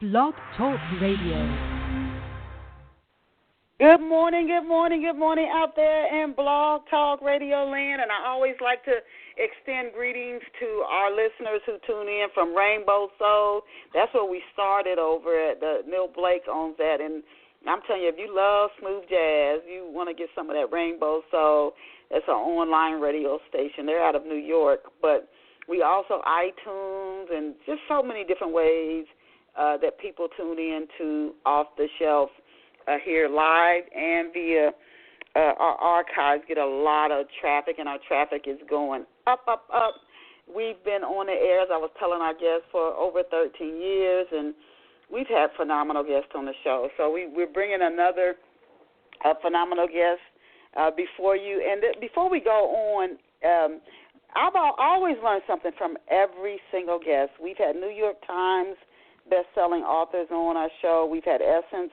Blog Talk Radio. Good morning out there in Blog Talk Radio land, and I always like to extend greetings to our listeners who tune in from Rainbow Soul. That's where we started over at Neil Blake owns that, and I'm telling you, if you love smooth jazz, you want to get some of that Rainbow Soul. It's an online radio station. They're out of New York, but we also iTunes and just so many different ways that people tune in to Off the Shelf here live and via our archives. Get a lot of traffic, and our traffic is going up. We've been on the air, as I was telling our guests, for over 13 years, and we've had phenomenal guests on the show. So we're bringing another phenomenal guest before you. And before we go on, I've always learned something from every single guest. We've had New York Times best-selling authors on our show. We've had Essence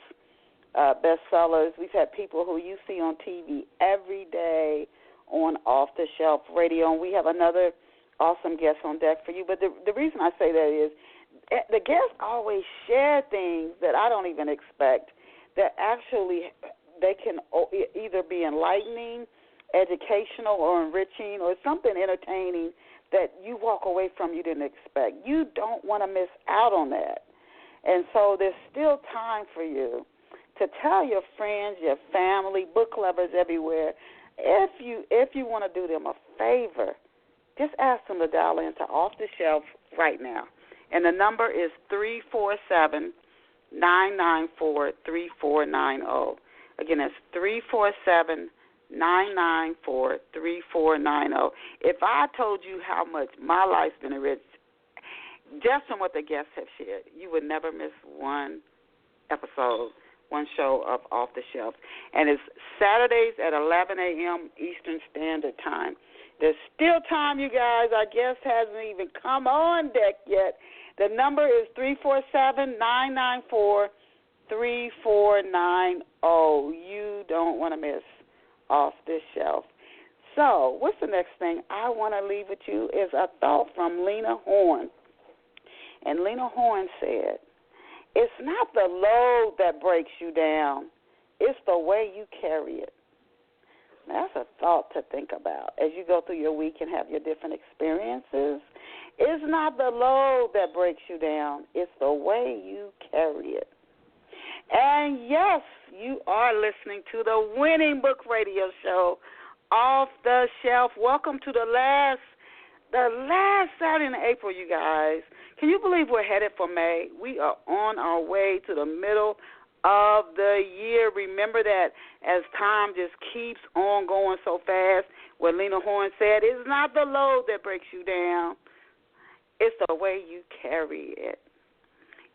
bestsellers. We've had people who you see on TV every day on Off the Shelf Radio, and we have another awesome guest on deck for you. But the reason I say that is the guests always share things that I don't even expect, that actually they can either be enlightening, educational, or enriching, or something entertaining that you walk away from you didn't expect. You don't want to miss out on that. And so there's still time for you to tell your friends, your family, book lovers everywhere, if you want to do them a favor, just ask them to dial into Off the Shelf right now. And the number is 347-994-3490. Again, that's 347-994-3490. If I told you how much my life's been enriched just from what the guests have shared, you would never miss one episode, one show of Off the Shelf. And it's Saturdays at 11 a.m. Eastern Standard Time. There's still time, you guys. Our guest hasn't even come on deck yet. The number is 347-994-3490. You don't want to miss Off the Shelf. So what's the next thing I want to leave with you is a thought from Lena Horne. And Lena Horne said, it's not the load that breaks you down. It's the way you carry it. Now, that's a thought to think about as you go through your week and have your different experiences. It's not the load that breaks you down. It's the way you carry it. And, yes, you are listening to the winning book radio show, Off the Shelf. Welcome to the last Saturday in April, you guys. Can you believe we're headed for May? We are on our way to the middle of the year. Remember that as time just keeps on going so fast, what Lena Horne said, it's not the load that breaks you down. It's the way you carry it.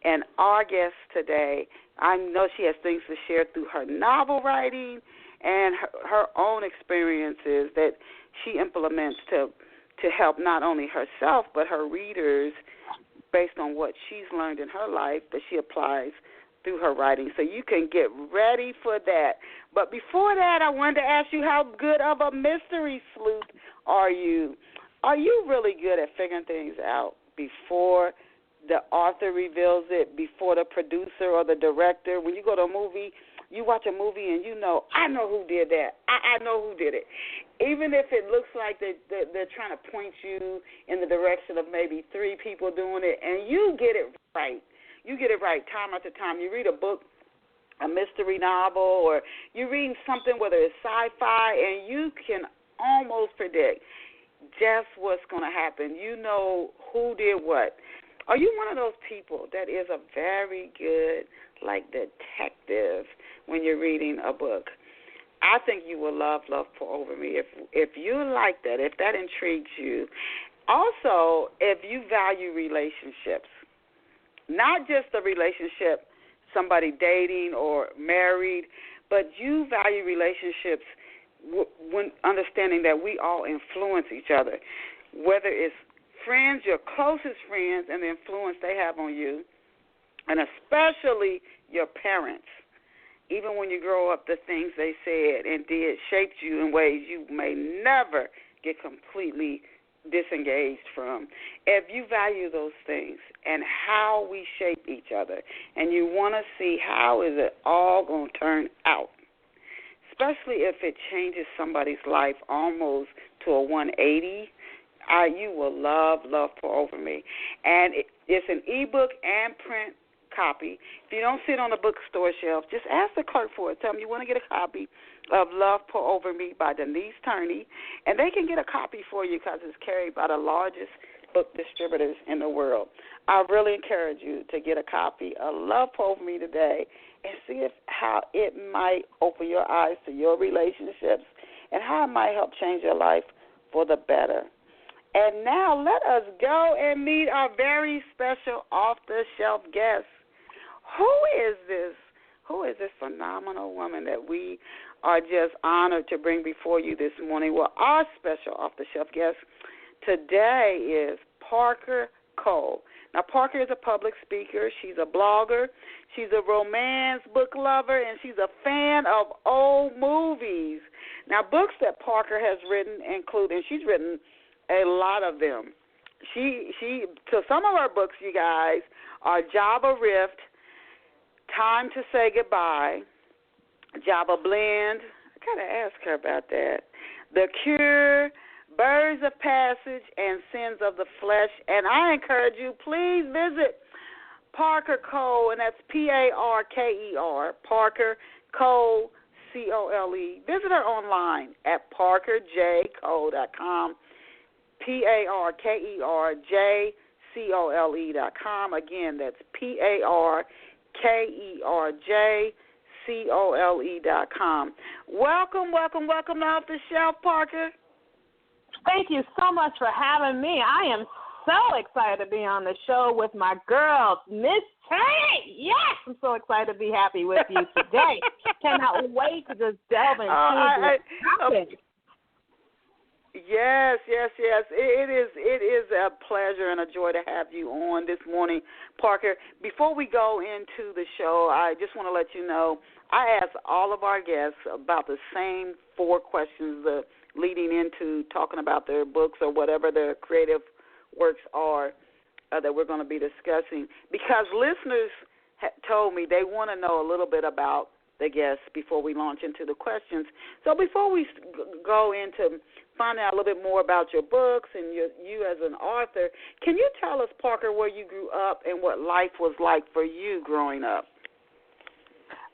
And our guest today, I know she has things to share through her novel writing and her own experiences that she implements to help not only herself but her readers based on what she's learned in her life that she applies through her writing. So you can get ready for that. But before that, I wanted to ask you, how good of a mystery sleuth are you? Are you really good at figuring things out before the author reveals it, before the producer or the director? When you go to a movie, you watch a movie and you know, I know who did that. I know who did it. Even if it looks like they're trying to point you in the direction of maybe three people doing it, and you get it right. You get it right time after time. You read a book, a mystery novel, or you're reading something, whether it's sci-fi, and you can almost predict just what's going to happen. You know who did what. Are you one of those people that is a very good, detective when you're reading a book? I think you will love Pour Over Me if you like that, if that intrigues you. Also, if you value relationships, not just a relationship, somebody dating or married, but you value relationships when understanding that we all influence each other, whether it's friends, your closest friends, and the influence they have on you, and especially your parents. Even when you grow up, the things they said and did shaped you in ways you may never get completely disengaged from. If you value those things and how we shape each other, and you want to see how is it all going to turn out, especially if it changes somebody's life almost to a 180, you will love Pour Over Me. And it's an ebook and print copy. If you don't see it on the bookstore shelf, just ask the clerk for it. Tell them you want to get a copy of Pour Over Me by Denise Turney, and they can get a copy for you because it's carried by the largest book distributors in the world. I really encourage you to get a copy of Pour Over Me today and see how it might open your eyes to your relationships and how it might help change your life for the better. And now let us go and meet our very special off-the-shelf guest. Who is this? Who is this phenomenal woman that we are just honored to bring before you this morning? Well, our special off-the-shelf guest today is Parker Cole. Now, Parker is a public speaker. She's a blogger. She's a romance book lover, and she's a fan of old movies. Now, books that Parker has written include, and she's written a lot of them. So some of her books, you guys, are Java Rift, Time to Say Goodbye, Java Blend. I got to ask her about that. The Cure, Birds of Passage, and Sins of the Flesh. And I encourage you, please visit Parker Cole, and that's Parker, Parker Cole, Cole. Visit her online at parkerjcole.com, parkerjcole.com. Again, that's parkerjcole.com. Welcome to Off the Shelf, Parker. Thank you so much for having me. I am so excited to be on the show with my girl, Miss Turney. Yes, I'm so excited to be happy with you today. Cannot wait to just delve into this topic. Yes. It is a pleasure and a joy to have you on this morning, Parker. Before we go into the show, I just want to let you know I ask all of our guests about the same 4 questions leading into talking about their books or whatever their creative works are that we're going to be discussing, because listeners told me they want to know a little bit about the guests before we launch into the questions. So before we go into finding out a little bit more about your books and you as an author, can you tell us, Parker, where you grew up and what life was like for you growing up?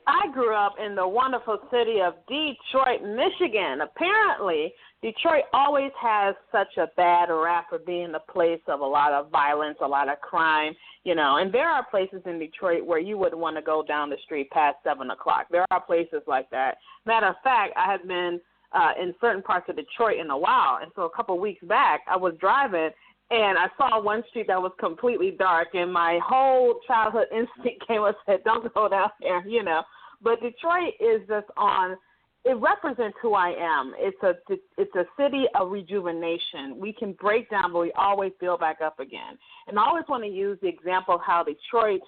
I grew up in the wonderful city of Detroit, Michigan. Apparently, Detroit always has such a bad rap for being a place of a lot of violence, a lot of crime, and there are places in Detroit where you wouldn't want to go down the street past 7 o'clock. There are places like that. Matter of fact, I had been in certain parts of Detroit in a while, and so a couple of weeks back, I was driving, and I saw one street that was completely dark, and my whole childhood instinct came and said, don't go down there, But Detroit is just it represents who I am. It's a city of rejuvenation. We can break down, but we always build back up again. And I always want to use the example of how Detroit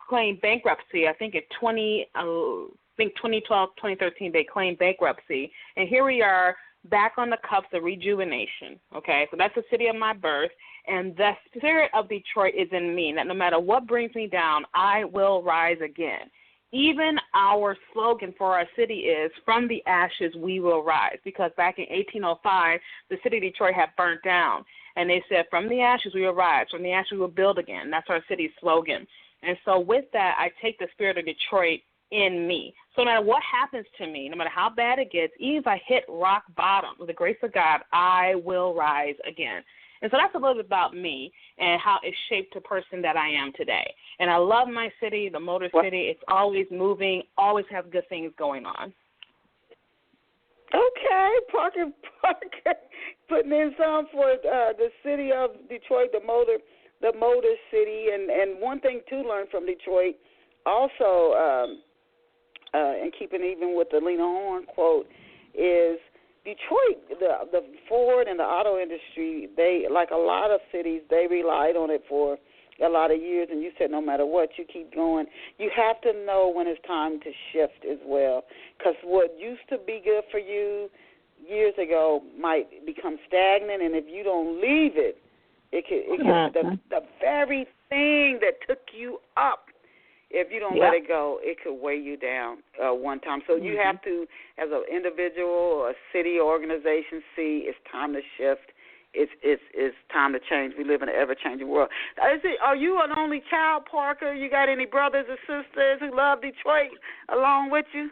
claimed bankruptcy. I think in 2012, 2013, they claimed bankruptcy. And here we are, back on the cups of rejuvenation, okay? So that's the city of my birth, and the spirit of Detroit is in me, that no matter what brings me down, I will rise again. Even our slogan for our city is, from the ashes we will rise, because back in 1805, the city of Detroit had burnt down, and they said, from the ashes we will rise, from the ashes we will build again. That's our city's slogan. And so with that, I take the spirit of Detroit in me. So no matter what happens to me, no matter how bad it gets, even if I hit rock bottom, with the grace of God, I will rise again. And so that's a little bit about me and how it shaped the person that I am today. And I love my city, the Motor City. It's always moving, always has good things going on. Okay, Parker, putting in some for the city of Detroit, the Motor City. And one thing to learn from Detroit also, and keeping even with the Lena Horne quote, is Detroit, the Ford and the auto industry, they, like a lot of cities, they relied on it for a lot of years, and you said no matter what, you keep going. You have to know when it's time to shift as well, because what used to be good for you years ago might become stagnant, and if you don't leave it, it could the very thing that took you up, if you don't let it go, it could weigh you down one time. So you have to, as an individual or a city or organization, see it's time to shift. It's time to change. We live in an ever-changing world. Are you an only child, Parker? You got any brothers or sisters who love Detroit along with you?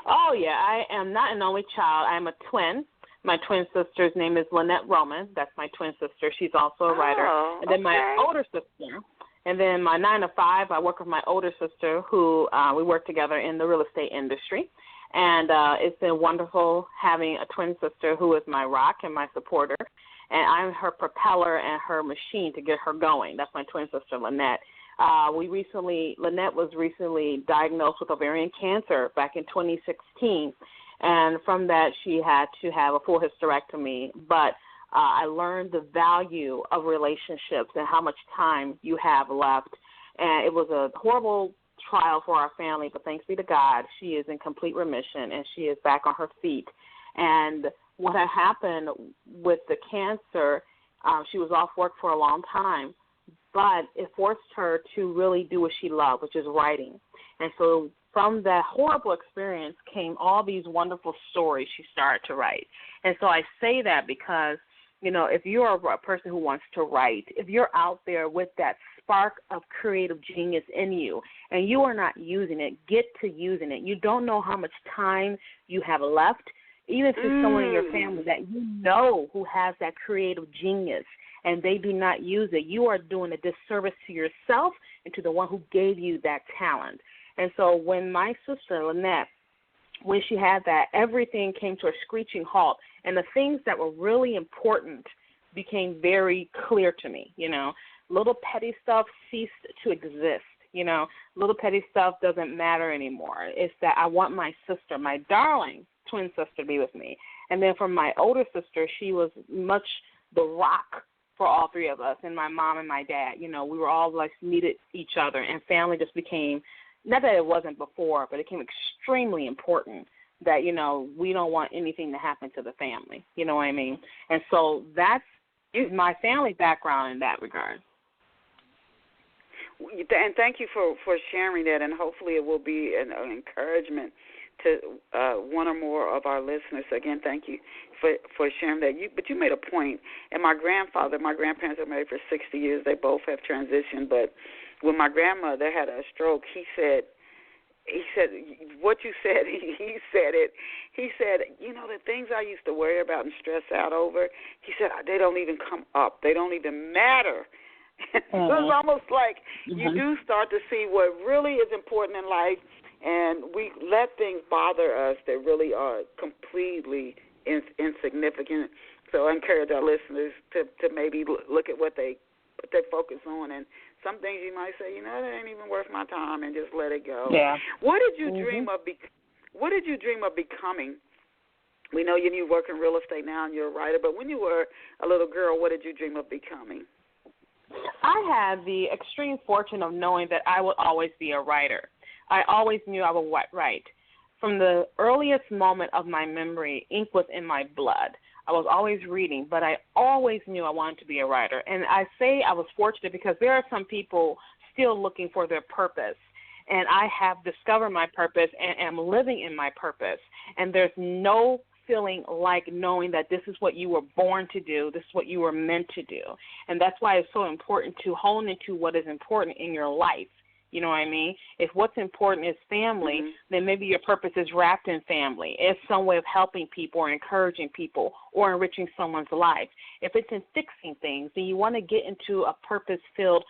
Oh, yeah. I am not an only child. I'm a twin. My twin sister's name is Lynette Roman. That's my twin sister. She's also a writer. And then my older sister, and then my 9 to 5, I work with my older sister who we work together in the real estate industry. And it's been wonderful having a twin sister who is my rock and my supporter. And I'm her propeller and her machine to get her going. That's my twin sister, Lynette. Lynette was recently diagnosed with ovarian cancer back in 2016. And from that, she had to have a full hysterectomy. But I learned the value of relationships and how much time you have left. And it was a horrible trial for our family, but thanks be to God, she is in complete remission, and she is back on her feet. And what had happened with the cancer, she was off work for a long time, but it forced her to really do what she loved, which is writing. And so from that horrible experience came all these wonderful stories she started to write. And so I say that because, you know, if you're a person who wants to write, if you're out there with that spark of creative genius in you and you are not using it, get to using it. You don't know how much time you have left, even if it's someone in your family that you know who has that creative genius and they do not use it. You are doing a disservice to yourself and to the one who gave you that talent. And so when my sister, Lynette, when she had that, everything came to a screeching halt, and the things that were really important became very clear to me, you know. Little petty stuff ceased to exist, you know. Little petty stuff doesn't matter anymore. It's that I want my sister, my darling twin sister, to be with me. And then from my older sister, she was much the rock for all three of us, and my mom and my dad. You know, we were all like needed each other, and family just became, not that it wasn't before, but it became extremely important that, you know, we don't want anything to happen to the family. You know what I mean? And so that's my family background in that regard. And thank you for sharing that, and hopefully it will be an encouragement to one or more of our listeners. Again, thank you for sharing that. But you made a point, and my grandparents are married for 60 years. They both have transitioned, but when my grandmother had a stroke, he said what you said, he said it. He said, you know, the things I used to worry about and stress out over, he said, they don't even come up. They don't even matter. So it's almost like you do start to see what really is important in life, and we let things bother us that really are completely insignificant. So I encourage our listeners to maybe look at what they focus on, and some things you might say, you know, that ain't even worth my time, and just let it go. Yeah. What did you dream of? What did you dream of becoming? We know you work in real estate now, and you're a writer. But when you were a little girl, what did you dream of becoming? I had the extreme fortune of knowing that I would always be a writer. I always knew I would write. From the earliest moment of my memory, ink was in my blood. I was always reading, but I always knew I wanted to be a writer. And I say I was fortunate because there are some people still looking for their purpose. And I have discovered my purpose and am living in my purpose. And there's no feeling like knowing that this is what you were born to do, this is what you were meant to do. And that's why it's so important to hone into what is important in your life. You know what I mean? If what's important is family, then maybe your purpose is wrapped in family. It's some way of helping people or encouraging people or enriching someone's life. If it's in fixing things, then you want to get into a purpose-filled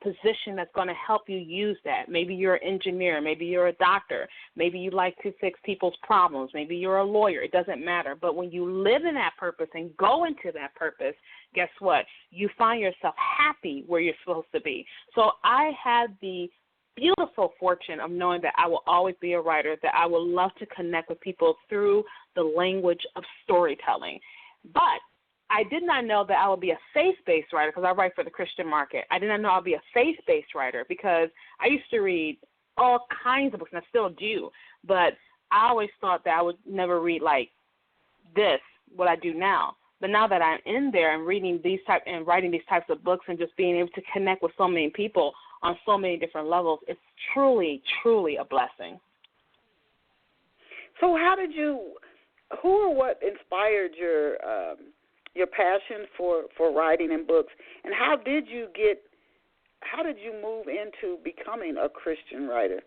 position that's going to help you use that. Maybe you're an engineer. Maybe you're a doctor. Maybe you like to fix people's problems. Maybe you're a lawyer. It doesn't matter. But when you live in that purpose and go into that purpose, guess what? You find yourself happy where you're supposed to be. So I had the beautiful fortune of knowing that I will always be a writer, that I would love to connect with people through the language of storytelling. But I did not know that I would be a faith-based writer because I write for the Christian market. I did not know I would be a faith-based writer because I used to read all kinds of books, and I still do. But I always thought that I would never read, like, what I do now. But now that I'm in there and writing these types of books and just being able to connect with so many people on so many different levels, it's truly, truly a blessing. So who or what inspired your passion for writing and books, and how did you move into becoming a Christian writer?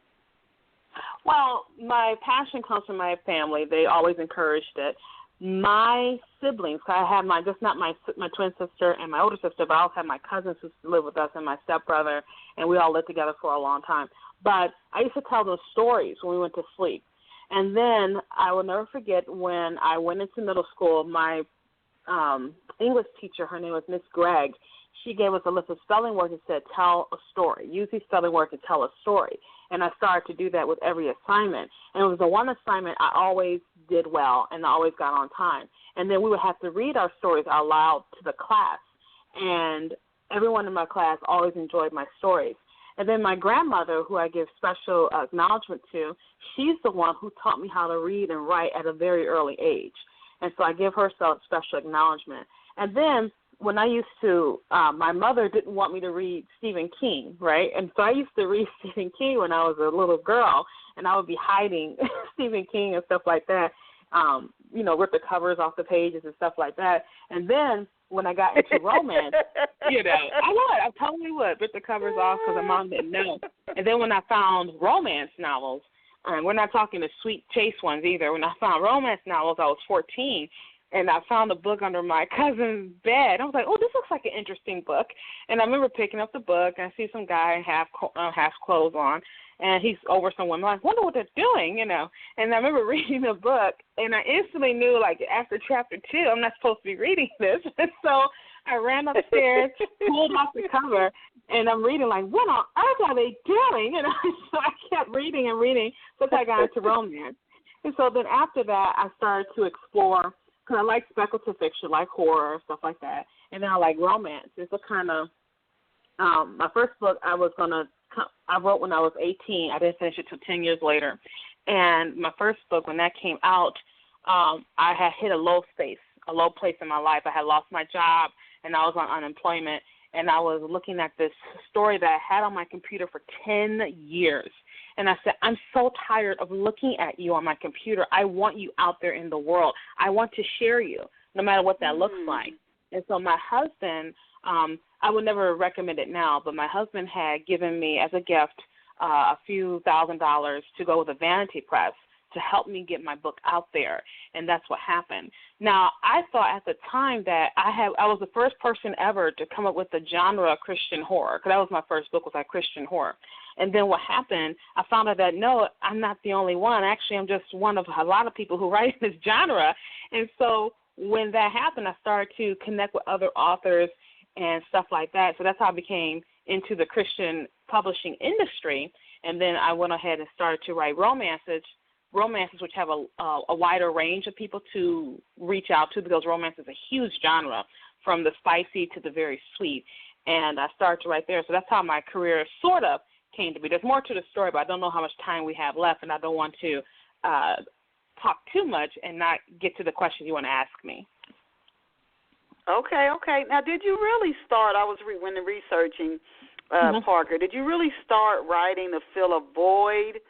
Well, my passion comes from my family. They always encouraged it. My siblings, I have just not my twin sister and my older sister, but I also have my cousins who live with us and my stepbrother, and we all lived together for a long time. But I used to tell them stories when we went to sleep. And then I will never forget when I went into middle school, my English teacher, her name was Miss Gregg, she gave us a list of spelling words and said, tell a story. Use these spelling words to tell a story. And I started to do that with every assignment. And it was the one assignment I always did well and I always got on time. And then we would have to read our stories out loud to the class. And everyone in my class always enjoyed my stories. And then my grandmother, who I give special acknowledgement to, she's the one who taught me how to read and write at a very early age. And so I give her special acknowledgement. And then when I used to, my mother didn't want me to read Stephen King, right? And so I used to read Stephen King when I was a little girl, and I would be hiding Stephen King and stuff like that, rip the covers off the pages and stuff like that. And then when I got into romance, I totally would rip the covers off because my mom didn't know. And then when I found romance novels, and we're not talking the sweet chase ones either. When I found romance novels, I was 14, and I found a book under my cousin's bed. I was like, oh, this looks like an interesting book. And I remember picking up the book, and I see some guy half clothes on, and he's over some women. I wonder what they're doing, And I remember reading the book, and I instantly knew, like, after chapter 2, I'm not supposed to be reading this. And so I ran upstairs, pulled off the cover, and I'm reading, like, what on earth are they doing? So I kept reading and reading until I got into romance. And so then after that, I started to explore, because I like speculative fiction, like horror, stuff like that. And then I like romance. It's a kind of, my first book I wrote when I was 18. I didn't finish it till 10 years later. And my first book, when that came out, I had hit a low place in my life. I had lost my job, and I was on unemployment. And I was looking at this story that I had on my computer for 10 years. And I said, I'm so tired of looking at you on my computer. I want you out there in the world. I want to share you, no matter what that looks like. And so my husband, I would never recommend it now, but my husband had given me as a gift a few $1,000s to go with a vanity press to help me get my book out there, and that's what happened. Now, I thought at the time that I was the first person ever to come up with the genre of Christian horror, because that was my first book, was like Christian horror. And then what happened, I found out that, no, I'm not the only one. Actually, I'm just one of a lot of people who write in this genre. And so when that happened, I started to connect with other authors and stuff like that. So that's how I became into the Christian publishing industry. And then I went ahead and started to write romances which have a wider range of people to reach out to, because romance is a huge genre, from the spicy to the very sweet. And I started to write there. So that's how my career sort of came to be. There's more to the story, but I don't know how much time we have left, and I don't want to talk too much and not get to the questions you want to ask me. Okay. Now, did you really start, when researching Parker, did you really start writing to fill a void,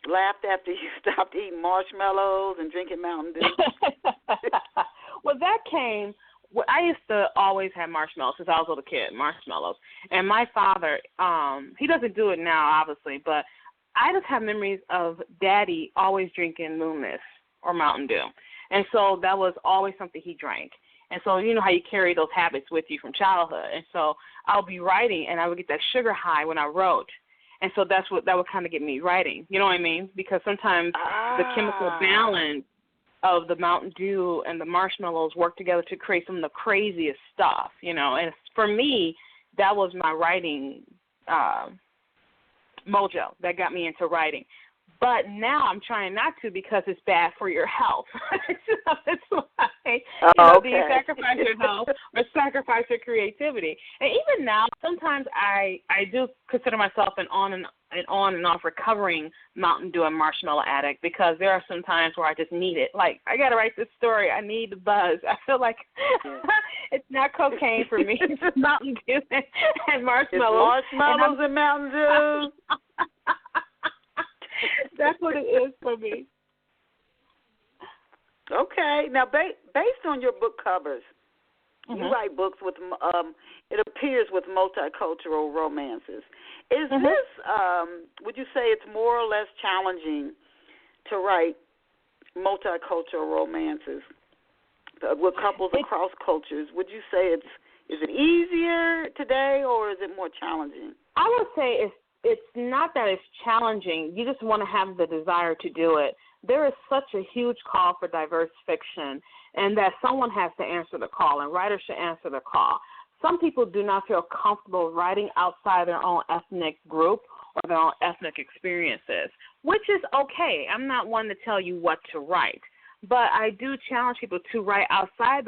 laughed after you stopped eating marshmallows and drinking Mountain Dew? Well, that came, I used to always have marshmallows since I was a little kid, marshmallows. And my father, he doesn't do it now, obviously, but I just have memories of Daddy always drinking Moon Mist or Mountain Dew. And so that was always something he drank. And so you know how you carry those habits with you from childhood. And so I'll be writing, and I would get that sugar high when I wrote. And so that would kind of get me writing. You know what I mean? Because sometimes the chemical balance of the Mountain Dew and the marshmallows work together to create some of the craziest stuff, And for me, that was my writing mojo that got me into writing. But now I'm trying not to because it's bad for your health. That's why, do you sacrifice your health or sacrifice your creativity? And even now, sometimes I do consider myself an on and off recovering Mountain Dew and marshmallow addict, because there are some times where I just need it. Like, I got to write this story. I need the buzz. I feel like it's not cocaine for me. It's just Mountain Dew and marshmallows. It's marshmallows and Mountain Dew. That's what it is for me. Okay. Now, based on your book covers, you write books with, it appears, with multicultural romances. Is this, would you say it's more or less challenging to write multicultural romances with couples across cultures? Would you say is it easier today, or is it more challenging? I would say it's not that it's challenging. You just want to have the desire to do it. There is such a huge call for diverse fiction, and that someone has to answer the call, and writers should answer the call. Some people do not feel comfortable writing outside their own ethnic group or their own ethnic experiences, which is okay. I'm not one to tell you what to write. But I do challenge people to write outside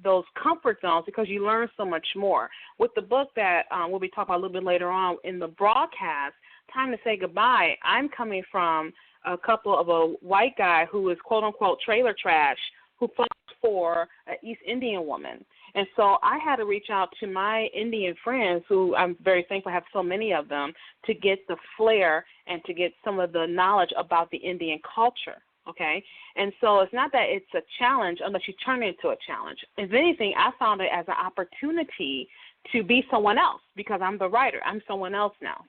those comfort zones, because you learn so much more. With the book that we'll be talking about a little bit later on in the broadcast, Time to Say Goodbye, I'm coming from a couple of a white guy who is, quote-unquote, trailer trash, who fought for an East Indian woman. And so I had to reach out to my Indian friends, who I'm very thankful I have so many of them, to get the flair and to get some of the knowledge about the Indian culture. Okay, and so it's not that it's a challenge unless you turn it into a challenge. If anything, I found it as an opportunity to be someone else, because I'm the writer. I'm someone else now,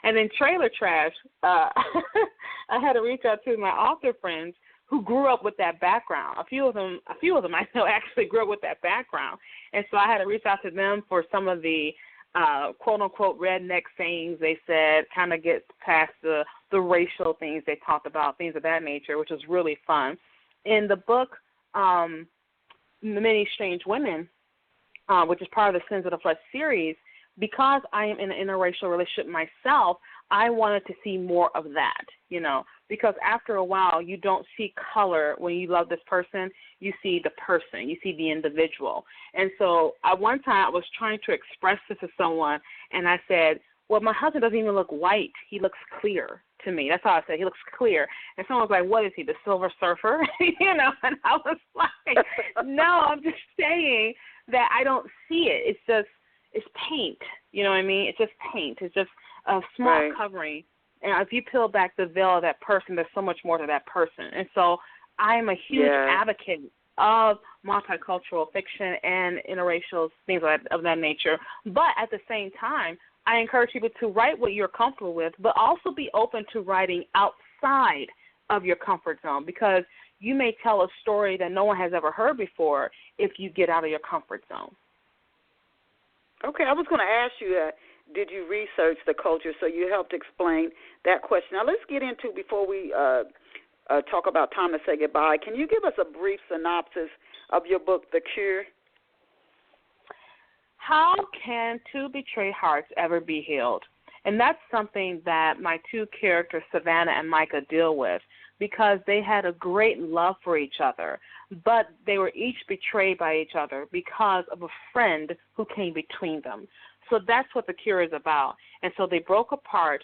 And then trailer trash, I had to reach out to my author friends who grew up with that background. A few of them I know actually grew up with that background, and so I had to reach out to them for some of the quote-unquote redneck sayings they said, kind of get past the racial things they talked about, things of that nature, which was really fun. In the book, Many Strange Women, which is part of the Sins of the Flesh series, because I am in an interracial relationship myself, I wanted to see more of that, because after a while you don't see color when you love this person. You see the person. You see the individual. And so at one time I was trying to express this to someone, and I said, well, my husband doesn't even look white. He looks clear to me. That's how I said. He looks clear. And someone was like, what is he, the Silver Surfer? And I was like, no, I'm just saying that I don't see it. It's paint. You know what I mean? It's just paint. It's just a small covering. And if you peel back the veil of that person, there's so much more to that person. And so I'm a huge advocate of multicultural fiction and interracial things of that nature. But at the same time, I encourage people to write what you're comfortable with, but also be open to writing outside of your comfort zone, because you may tell a story that no one has ever heard before if you get out of your comfort zone. Okay, I was going to ask you, did you research the culture? So you helped explain that question. Now let's get into, before we talk about Time to Say Goodbye, can you give us a brief synopsis of your book, The Cure? How can two betrayed hearts ever be healed? And that's something that my two characters, Savannah and Micah, deal with, because they had a great love for each other, but they were each betrayed by each other because of a friend who came between them. So that's what The Cure is about. And so they broke apart,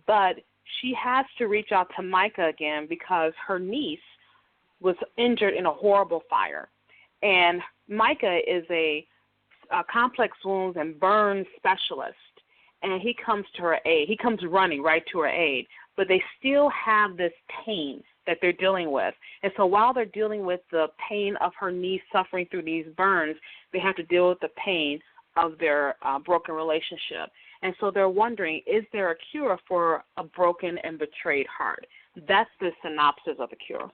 but she has to reach out to Micah again because her niece was injured in a horrible fire. And Micah is a complex wounds and burns specialist, and he comes to her aid. He comes running right to her aid, but they still have this pain that they're dealing with. And so while they're dealing with the pain of her niece suffering through these burns, they have to deal with the pain of their broken relationship. And so they're wondering, is there a cure for a broken and betrayed heart? That's the synopsis of The Cure.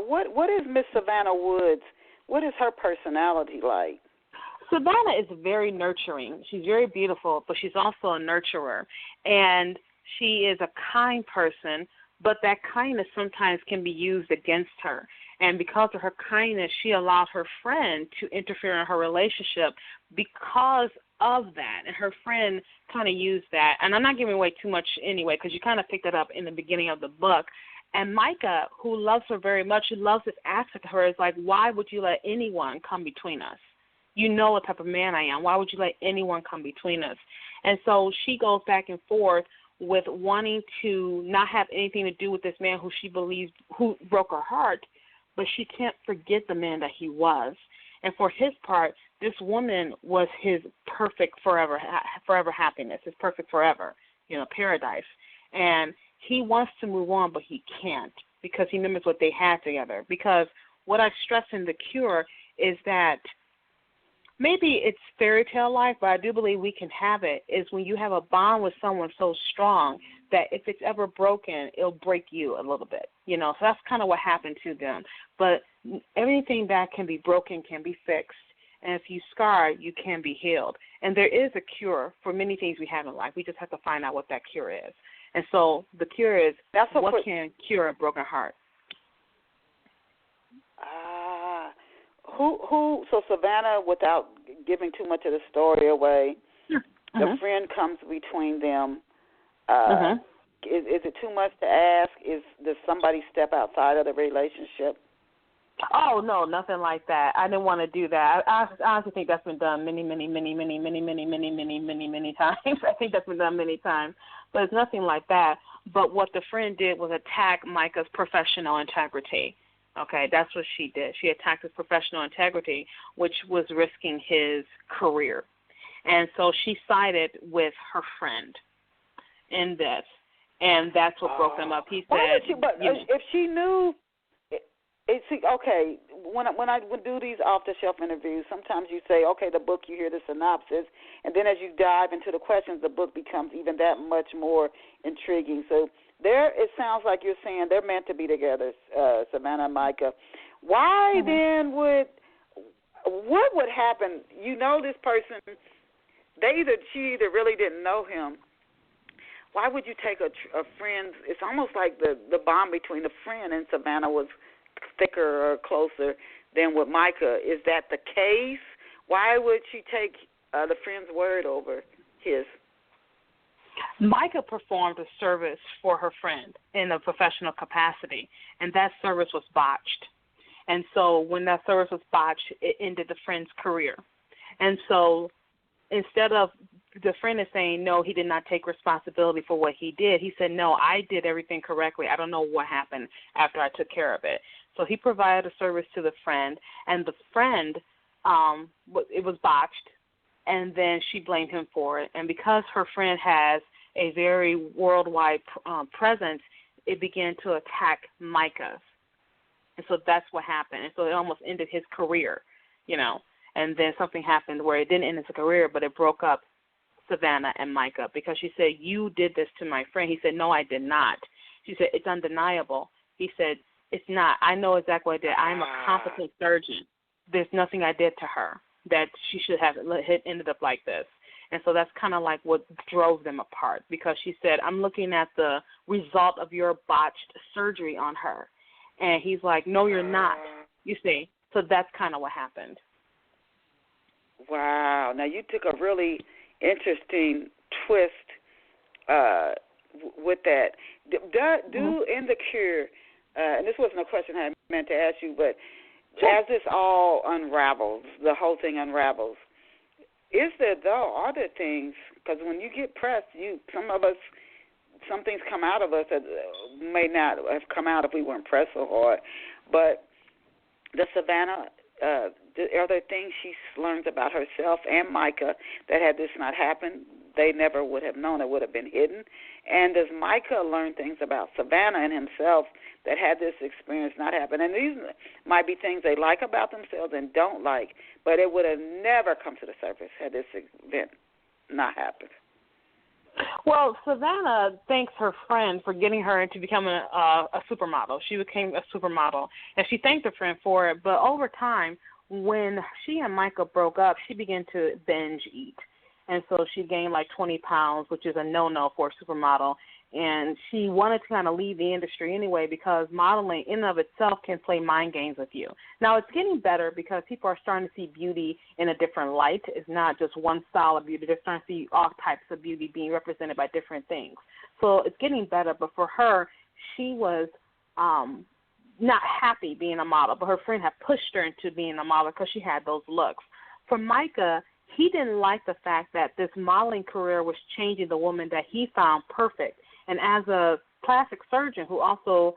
What is Miss Savannah Woods? What is her personality like? Savannah is very nurturing. She's very beautiful, but she's also a nurturer. And she is a kind person, but that kindness sometimes can be used against her. And because of her kindness, she allowed her friend to interfere in her relationship because of that, and her friend kind of used that. And I'm not giving away too much anyway, because you kind of picked it up in the beginning of the book. And Micah, who loves her very much, who loves this aspect of her, is like, why would you let anyone come between us? You know what type of man I am. Why would you let anyone come between us? And so she goes back and forth with wanting to not have anything to do with this man who she believes who broke her heart, but she can't forget the man that he was. And for his part, this woman was his perfect forever happiness, his perfect forever, paradise. And he wants to move on, but he can't because he remembers what they had together. Because what I stress in The Cure is that maybe it's fairy tale life, but I do believe we can have it, is when you have a bond with someone so strong that if it's ever broken, it'll break you a little bit. So that's kind of what happened to them. But everything that can be broken can be fixed. And if you scar, you can be healed. And there is a cure for many things we have in life. We just have to find out what that cure is. And so the cure is what can cure a broken heart. So Savannah, without giving too much of the story away, the friend comes between them. Is it too much to ask? Does somebody step outside of the relationship? Oh, no, nothing like that. I didn't want to do that. I honestly think that's been done many times. I think that's been done many times. But it's nothing like that. But what the friend did was attack Micah's professional integrity. Okay, that's what she did. She attacked his professional integrity, which was risking his career. And so she sided with her friend in this, and that's what broke them up. He said, if she knew, okay, when I would do these off-the-shelf interviews, sometimes you say, okay, the book, you hear the synopsis, and then as you dive into the questions, the book becomes even that much more intriguing. So it sounds like you're saying they're meant to be together, Savannah and Micah. Why then what would happen? This person, she either really didn't know him. Why would you take a friend's, it's almost like the bond between the friend and Savannah was thicker or closer than with Micah. Is that the case? Why would she take the friend's word over his? Micah performed a service for her friend in a professional capacity, and that service was botched. And so when that service was botched, it ended the friend's career. And so instead of the friend is saying, no, he did not take responsibility for what he did, he said, no, I did everything correctly. I don't know what happened after I took care of it. So he provided a service to the friend, and the friend, it was botched, and then she blamed him for it. And because her friend has a very worldwide presence, it began to attack Micah's. And so that's what happened. And so it almost ended his career, And then something happened where it didn't end his career, but it broke up Savannah and Micah because she said, you did this to my friend. He said, no, I did not. She said, it's undeniable. He said, it's not. I know exactly what I did. I'm a competent surgeon. There's nothing I did to her that she should have ended up like this. And so that's kind of like what drove them apart because she said, I'm looking at the result of your botched surgery on her. And he's like, no, you're not, you see. So that's kind of what happened. Wow. Now you took a really interesting twist with that. In The Cure, and this wasn't a question I meant to ask you, but as this all unravels, the whole thing unravels, are there things, because when you get pressed, some things come out of us that may not have come out if we weren't pressed so hard, but the Savannah, are there things she learns about herself and Micah that had this not happened, they never would have known, it would have been hidden? And does Micah learn things about Savannah and himself that had this experience not happen? And these might be things they like about themselves and don't like, but it would have never come to the surface had this event not happened. Well, Savannah thanks her friend for getting her into becoming a supermodel. She became a supermodel, and she thanked her friend for it. But over time, when she and Micah broke up, she began to binge eat. and so she gained like 20 pounds, which is a no-no for a supermodel. And she wanted to kind of leave the industry anyway because modeling in and of itself can play mind games with you. Now, it's getting better because people are starting to see beauty in a different light. It's not just one style of beauty. They're starting to see all types of beauty being represented by different things. So it's getting better. But for her, she was not happy being a model, but her friend had pushed her into being a model because she had those looks. For Micah, he didn't like the fact that this modeling career was changing the woman that he found perfect. And as a plastic surgeon who also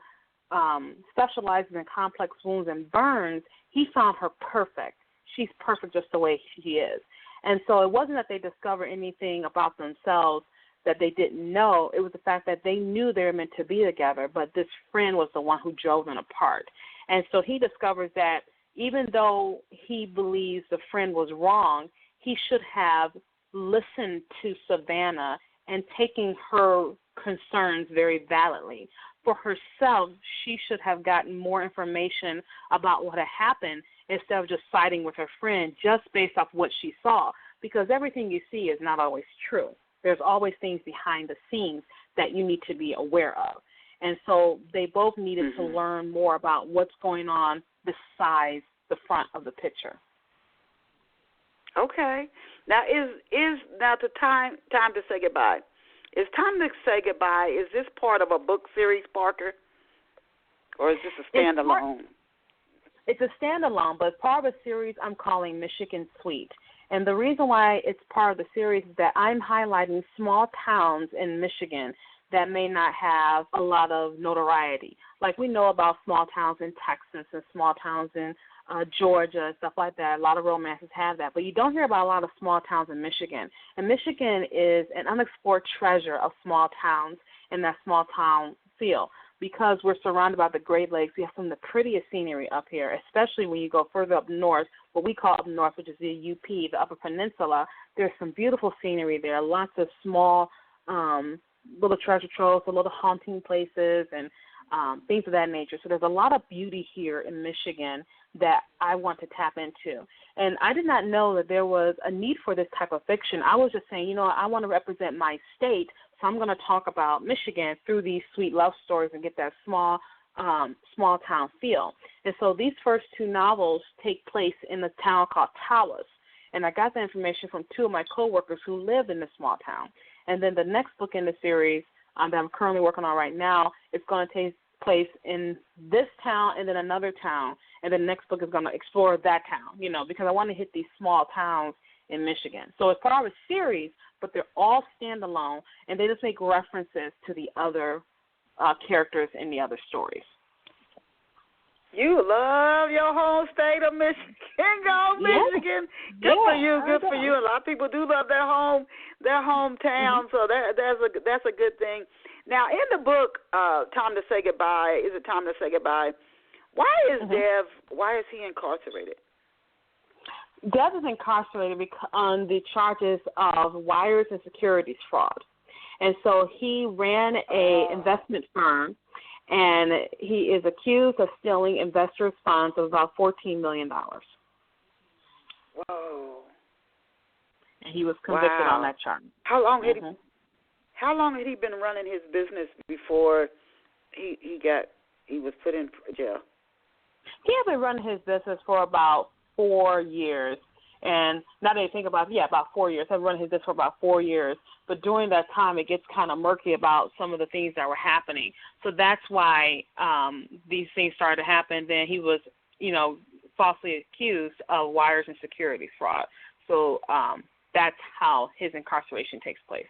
specializes in complex wounds and burns, he found her perfect. She's perfect just the way she is. And so it wasn't that they discovered anything about themselves that they didn't know. It was the fact that they knew they were meant to be together, but this friend was the one who drove them apart. And so he discovers that even though he believes the friend was wrong, he should have listened to Savannah and taking her concerns very validly. For herself, she should have gotten more information about what had happened instead of just siding with her friend just based off what she saw, because everything you see is not always true. There's always things behind the scenes that you need to be aware of. And so they both needed to learn more about what's going on besides the front of the picture. Okay. Now is now the time to say goodbye. It's time to say goodbye. Is this part of a book series, Parker, or is this a standalone? It's a standalone, but part of a series I'm calling Michigan Sweet. And the reason why it's part of the series is that I'm highlighting small towns in Michigan that may not have a lot of notoriety. Like we know about small towns in Texas and small towns in Georgia, stuff like that. A lot of romances have that. But you don't hear about a lot of small towns in Michigan. And Michigan is an unexplored treasure of small towns and that small town feel. Because we're surrounded by the Great Lakes, we have some of the prettiest scenery up here, especially when you go further up north, what we call up north, which is the UP, the Upper Peninsula. There's some beautiful scenery there, lots of small little treasure troves, little haunting places, and things of that nature. So there's a lot of beauty here in Michigan that I want to tap into. And I did not know that there was a need for this type of fiction. I was just saying, I want to represent my state, so I'm going to talk about Michigan through these sweet love stories and get that small town feel. And so these first two novels take place in a town called Tawas. And I got the information from two of my coworkers who lived in this small town. And then the next book in the series that I'm currently working on right now is going to take place in this town and then another town. And the next book is going to explore that town, because I want to hit these small towns in Michigan. So it's part of a series, but they're all standalone, and they just make references to the other characters in the other stories. You love your home state of Michigan. Go Michigan. Good for you. Good for you. A lot of people do love their hometown, so that's a good thing. Now, in the book, Time to Say Goodbye, is it Time to Say Goodbye? Why is why is he incarcerated? Dev is incarcerated on the charges of wires and securities fraud. And so he ran a investment firm, and he is accused of stealing investors' funds of about $14 million. Whoa. And he was convicted on that charge. How long had he been running his business before he was put in jail? He had been running his business for about 4 years. And now that you think about it, about 4 years. I've run his business for about 4 years. But during that time, it gets kind of murky about some of the things that were happening. So that's why these things started to happen. Then he was, falsely accused of wires and securities fraud. So that's how his incarceration takes place.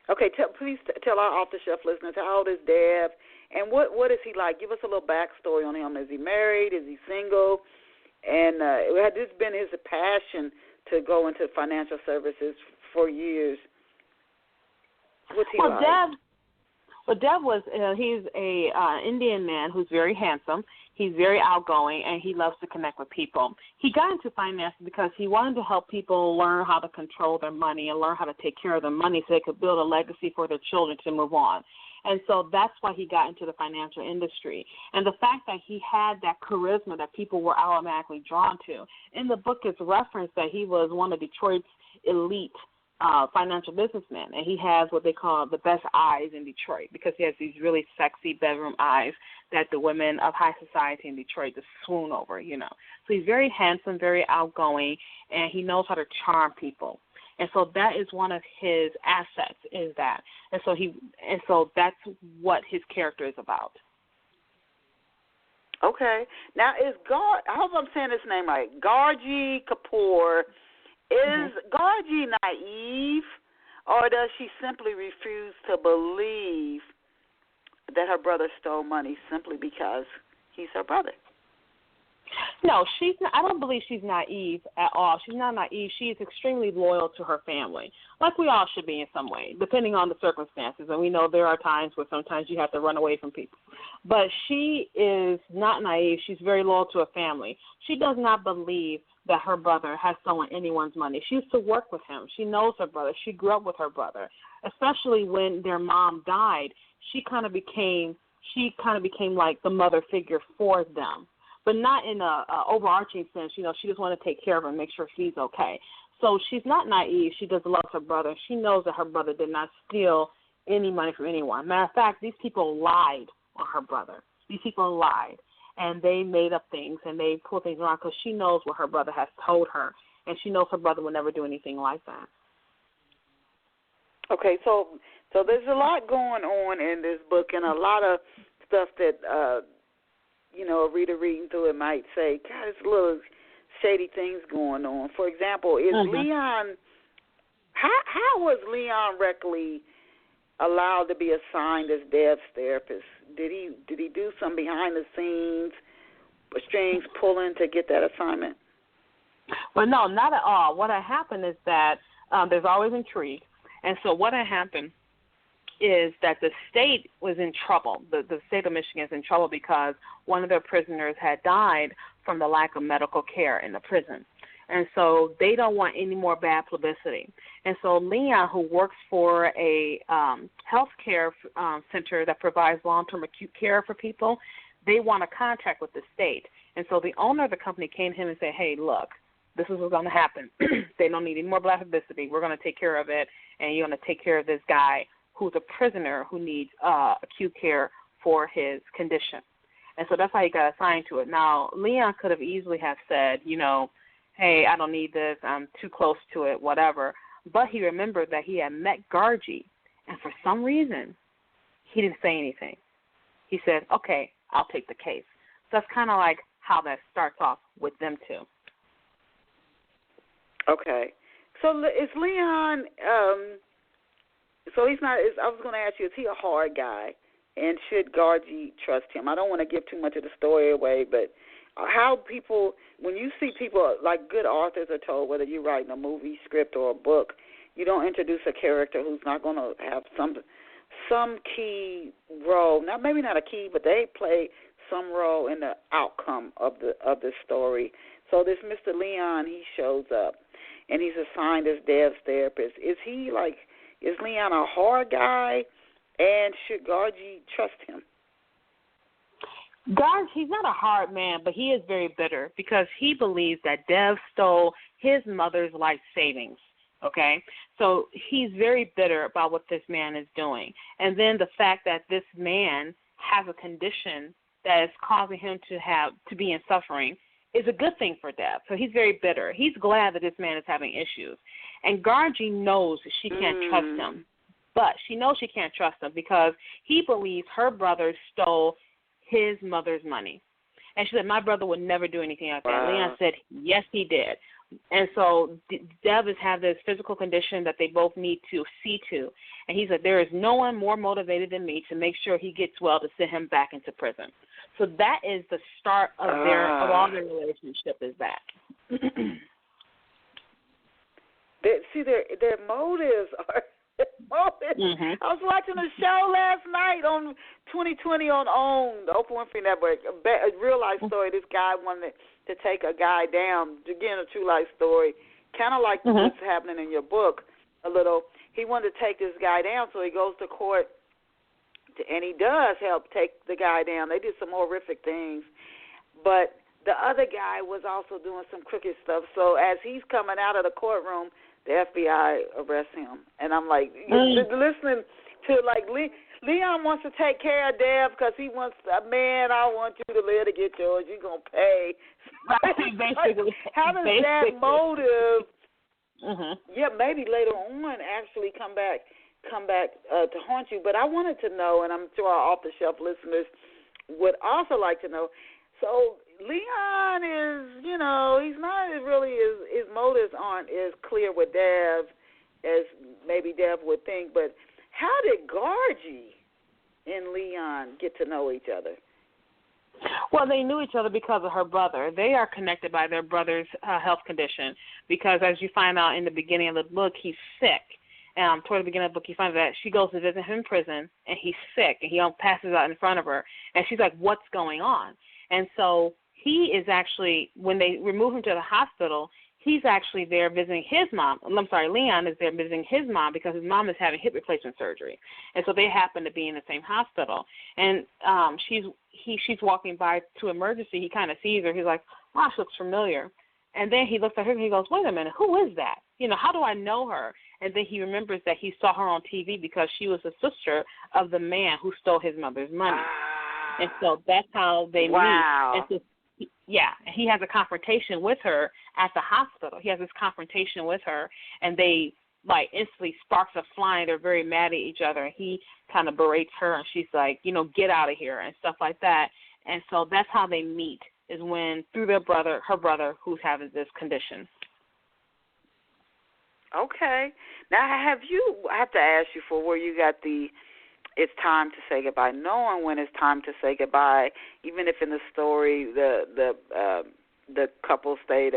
Okay, please tell our off-the-shelf listeners, how old is Dev, and what is he like? Give us a little backstory on him. Is he married? Is he single? And had this been his passion to go into financial services for years? What's he like? Dev was he's a Indian man who's very handsome. He's very outgoing, and he loves to connect with people. He got into finance because he wanted to help people learn how to control their money and learn how to take care of their money so they could build a legacy for their children to move on. And so that's why he got into the financial industry. And the fact that he had that charisma that people were automatically drawn to. In the book, it's referenced that he was one of Detroit's elite financial businessman, and he has what they call the best eyes in Detroit because he has these really sexy bedroom eyes that the women of high society in Detroit just swoon over, you know. So he's very handsome, very outgoing, and he knows how to charm people. And so that is one of his assets, is that. And so that's what his character is about. Okay. Now, I hope I'm saying his name right, Gargi Kapoor. Is Gargi naive, or does she simply refuse to believe that her brother stole money simply because he's her brother? No, she's not, I don't believe she's naive at all. She's not naive. She is extremely loyal to her family, like we all should be in some way, depending on the circumstances. And we know there are times where sometimes you have to run away from people. But she is not naive. She's very loyal to her family. She does not believe that her brother has stolen anyone's money. She used to work with him. She knows her brother. She grew up with her brother, especially when their mom died. She kind of became like the mother figure for them, but not in a overarching sense. You know, she just wanted to take care of him, make sure he's okay. So she's not naive. She does love her brother. She knows that her brother did not steal any money from anyone. Matter of fact, these people lied on her brother. These people lied, and they made up things, and they pulled things around because she knows what her brother has told her, and she knows her brother would never do anything like that. Okay, so there's a lot going on in this book, and a lot of stuff that, a reader reading through it might say, God, there's little shady things going on. For example, is Leon, how was Leon Reckley allowed to be assigned as Dev's therapist? Did he do some behind the scenes strings pulling to get that assignment? Well, no, not at all. What had happened is that there's always intrigue, and so what had happened is that the state was in trouble. The state of Michigan is in trouble because one of their prisoners had died from the lack of medical care in the prison. And so they don't want any more bad publicity. And so Leon, who works for a health care center that provides long-term acute care for people, they want a contract with the state. And so the owner of the company came to him and said, hey, look, this is what's going to happen. They don't need any more bad publicity. We're going to take care of it, and you're going to take care of this guy who's a prisoner who needs acute care for his condition. And so that's how he got assigned to it. Now, Leon could have easily have said, hey, I don't need this, I'm too close to it, whatever. But he remembered that he had met Gargi, and for some reason, he didn't say anything. He said, okay, I'll take the case. So that's kind of like how that starts off with them two. Okay. So is Leon... So he's not. I was going to ask you: is he a hard guy, and should Gargi trust him? I don't want to give too much of the story away, but how people, when you see people like good authors are told, whether you're writing a movie script or a book, you don't introduce a character who's not going to have some key role. Now, maybe not a key, but they play some role in the outcome of the story. So this Mr. Leon, he shows up, and he's assigned as Dev's therapist. Is Leon a hard guy, and should Gargi trust him? He's not a hard man, but he is very bitter because he believes that Dev stole his mother's life savings, okay? So he's very bitter about what this man is doing. And then the fact that this man has a condition that is causing him to be in suffering is a good thing for Dev. So he's very bitter. He's glad that this man is having issues. And Gargi knows she can't trust him, but she knows she can't trust him because he believes her brother stole his mother's money. And she said, my brother would never do anything like that. Wow. Leon said, yes, he did. And so Dev has had this physical condition that they both need to see to. And he said, there is no one more motivated than me to make sure he gets well to send him back into prison. So that is the start of all their relationship is that. Their motives are motives. I was watching a show last night on 2020 on OWN, the Oprah Winfrey Network, a real life story. This guy wanted to take a guy down, again, a true life story, kind of like what's happening in your book a little. He wanted to take this guy down, so he goes to court, and he does help take the guy down. They did some horrific things, but the other guy was also doing some crooked stuff. So as he's coming out of the courtroom, the FBI arrests him. And I'm like, listening to, like, Leon wants to take care of Dev because he wants, man, I want you to live to get yours. You're going to pay. Basically. How does that motive, mm-hmm. maybe later on actually come back to haunt you? But I wanted to know, and I'm sure our off-the-shelf listeners would also like to know, so Leon is, he's not really, his motives aren't as clear with Dev as maybe Dev would think, but how did Gargi and Leon get to know each other? Well, they knew each other because of her brother. They are connected by their brother's health condition because, as you find out in the beginning of the book, he's sick. Toward the beginning of the book, you find that she goes to visit him in prison, and he's sick, and he passes out in front of her, and she's like, what's going on? And so he is actually, when they remove him to the hospital, he's actually there visiting his mom. I'm sorry, Leon is there visiting his mom because his mom is having hip replacement surgery. And so they happen to be in the same hospital. And she's walking by to emergency. He kind of sees her. He's like, wow, she looks familiar. And then he looks at her and he goes, wait a minute, who is that? How do I know her? And then he remembers that he saw her on TV because she was the sister of the man who stole his mother's money. And so that's how they meet. And so, and he has a confrontation with her at the hospital. He has this confrontation with her, and they, instantly sparks are flying. They're very mad at each other, and he kind of berates her, and she's like, get out of here and stuff like that. And so that's how they meet, is when, through her brother, who's having this condition. Okay. Now, I have to ask you for where you got the it's time to say goodbye, knowing when it's time to say goodbye, even if in the story the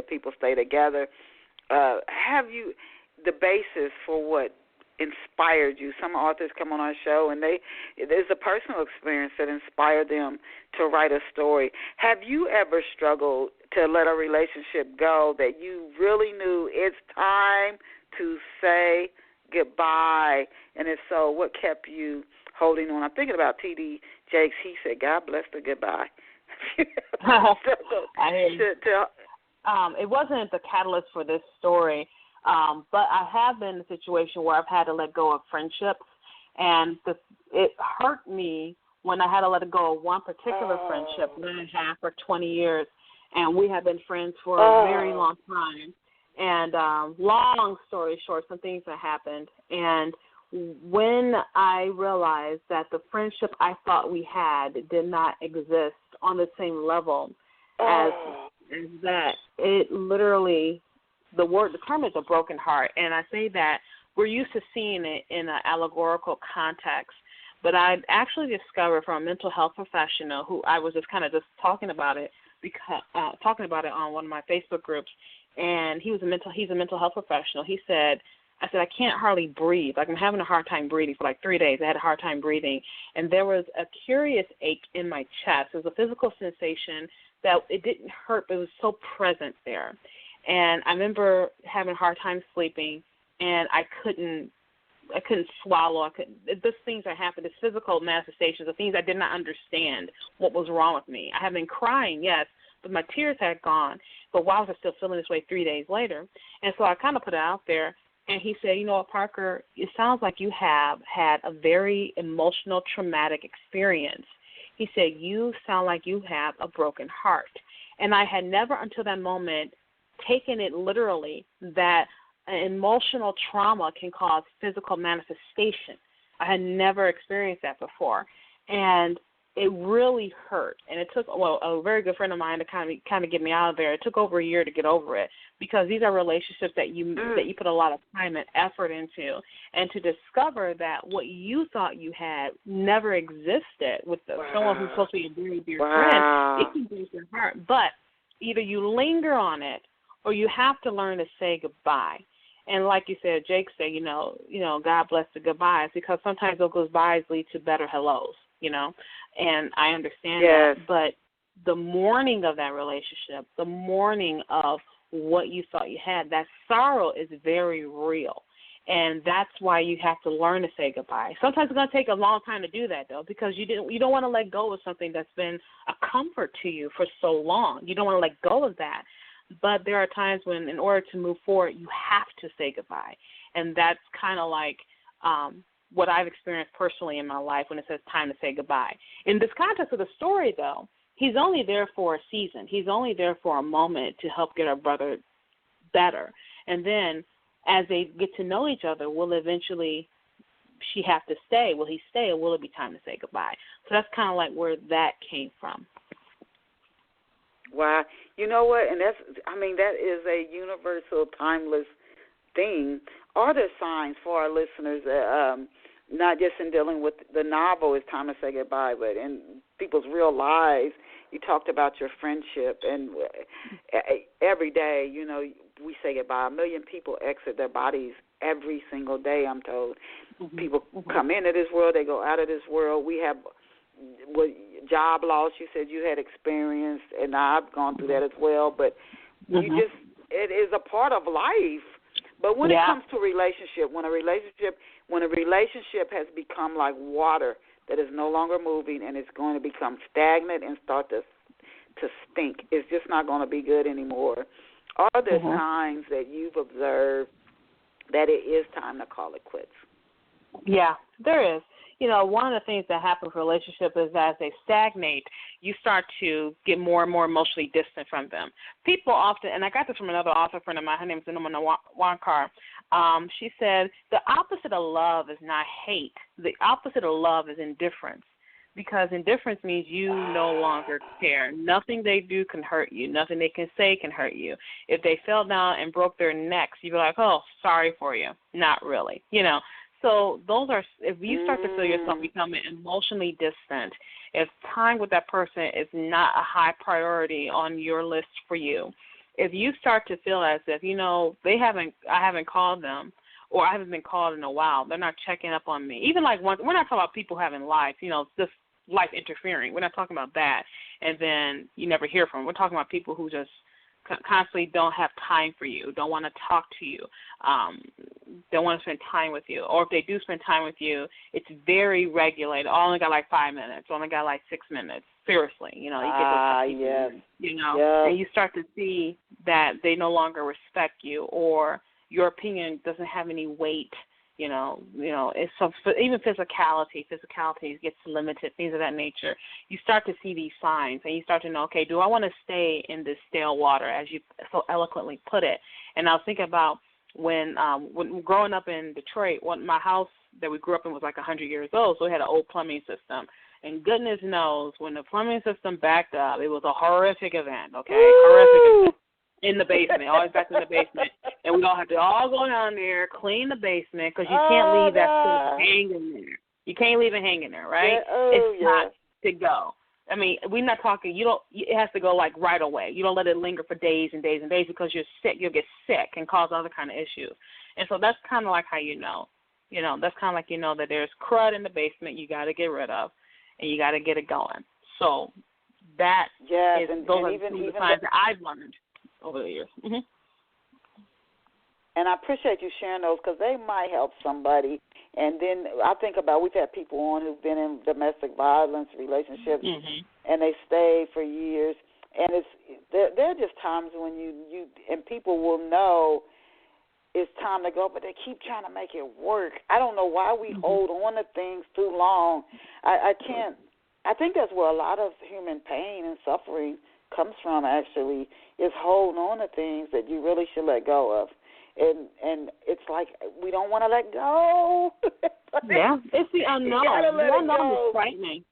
people stay together. Have you the basis for what inspired you? Some authors come on our show and there's a personal experience that inspired them to write a story. Have you ever struggled to let a relationship go that you really knew it's time to say goodbye? And if so, what kept you holding on? I'm thinking about T.D. Jakes. He said, God bless the goodbye. It wasn't the catalyst for this story, but I have been in a situation where I've had to let go of friendships, and it hurt me when I had to let go of one particular friendship, 9.5 or 20 years, and we have been friends for a very long time. And long story short, some things have happened, and when I realized that the friendship I thought we had did not exist on the same level as that, it literally, the term is a broken heart. And I say that we're used to seeing it in an allegorical context, but I actually discovered from a mental health professional who I was just talking about it on one of my Facebook groups, and he's a mental health professional. He said, I said, I can't hardly breathe. I'm having a hard time breathing for 3 days. I had a hard time breathing. And there was a curious ache in my chest. It was a physical sensation that it didn't hurt, but it was so present there. And I remember having a hard time sleeping, and I couldn't swallow. These things that happened, these physical manifestations of things I did not understand what was wrong with me. I had been crying, yes, but my tears had gone. But why was I still feeling this way 3 days later? And so I kind of put it out there. And he said, you know what, Parker, it sounds like you have had a very emotional, traumatic experience. He said, you sound like you have a broken heart. And I had never until that moment taken it literally that emotional trauma can cause physical manifestation. I had never experienced that before. And it really hurt. And it took, a very good friend of mine to kind of get me out of there. It took over a year to get over it, because these are relationships that you put a lot of time and effort into. And to discover that what you thought you had never existed with someone who's supposed to be a very dear friend, it can break your heart. But either you linger on it or you have to learn to say goodbye. And like you said, Jake said, God bless the goodbyes, because sometimes those goodbyes lead to better hellos, and I understand that. But the mourning of that relationship, the mourning of what you thought you had, that sorrow is very real. And that's why you have to learn to say goodbye. Sometimes it's going to take a long time to do that, though, because you don't want to let go of something that's been a comfort to you for so long. You don't want to let go of that. But there are times when, in order to move forward, you have to say goodbye. And that's kind of like what I've experienced personally in my life when it says time to say goodbye. In this context of the story, though, he's only there for a season. He's only there for a moment to help get our brother better. And then as they get to know each other, will eventually she have to stay? Will he stay, or will it be time to say goodbye? So that's kind of like where that came from. Wow. You know what? And that is a universal, timeless thing. Are there signs for our listeners that not just in dealing with the novel, it's time to say goodbye, but in people's real lives? You talked about your friendship, and every day, you know, we say goodbye. 1 million people exit their bodies every single day, I'm told. Mm-hmm. People come into this world, they go out of this world. We have job loss, you said you had experienced, and I've gone through that as well, but it is a part of life. But when it comes to when a relationship has become like water that is no longer moving and it's going to become stagnant and start to stink, it's just not going to be good anymore. Are there signs that you've observed that it is time to call it quits? Yeah, there is. You know, one of the things that happens with relationships is that as they stagnate, you start to get more and more emotionally distant from them. People often, and I got this from another author friend of mine, her name is Zinema Wankar. She said, the opposite of love is not hate. The opposite of love is indifference, because indifference means you no longer care. Nothing they do can hurt you. Nothing they can say can hurt you. If they fell down and broke their necks, you'd be like, oh, sorry for you. Not really, you know. So those are, if you start to feel yourself becoming emotionally distant, if time with that person is not a high priority on your list for you, if you start to feel as if, you know, I haven't called them, or I haven't been called in a while, they're not checking up on me. Even like we're not talking about people having life, you know, just life interfering. We're not talking about that, and then you never hear from them. We're talking about people who just constantly don't have time for you, don't want to talk to you, don't want to spend time with you. Or if they do spend time with you, it's very regulated. Oh, I only got like 5 minutes. I only got like 6 minutes. Seriously, you know, you get those you know, and you start to see that they no longer respect you, or your opinion doesn't have any weight. You know, it's even physicality gets limited, things of that nature. You start to see these signs, and you start to know, okay, do I want to stay in this stale water, as you so eloquently put it? And I was thinking about when growing up in Detroit, my house that we grew up in was like 100 years old, so we had an old plumbing system. And goodness knows, when the plumbing system backed up, it was a horrific event, okay? Horrific event. In the basement, always back in the basement. And we all have to all go down there, clean the basement, because you can't leave that stuff hanging there. You can't leave it hanging there, right? It's not to go. I mean, we're not talking, it has to go like right away. You don't let it linger for days and days and days, because you're sick. You'll get sick and cause other kind of issues. And so that's kind of like how you know. You know, that's kind of like you know that there's crud in the basement you got to get rid of, and you got to get it going. So that those are the signs that I've learned over the years. And I appreciate you sharing those, because they might help somebody. And then I think about, we've had people on who've been in domestic violence relationships, and they stay for years. And there are just times when you and people will know it's time to go, but they keep trying to make it work. I don't know why we hold on to things too long. I can't. I think that's where a lot of human pain and suffering comes from, actually, is holding on to things that you really should let go of. And it's like we don't want to let go. It's the unknown. The unknown is frightening.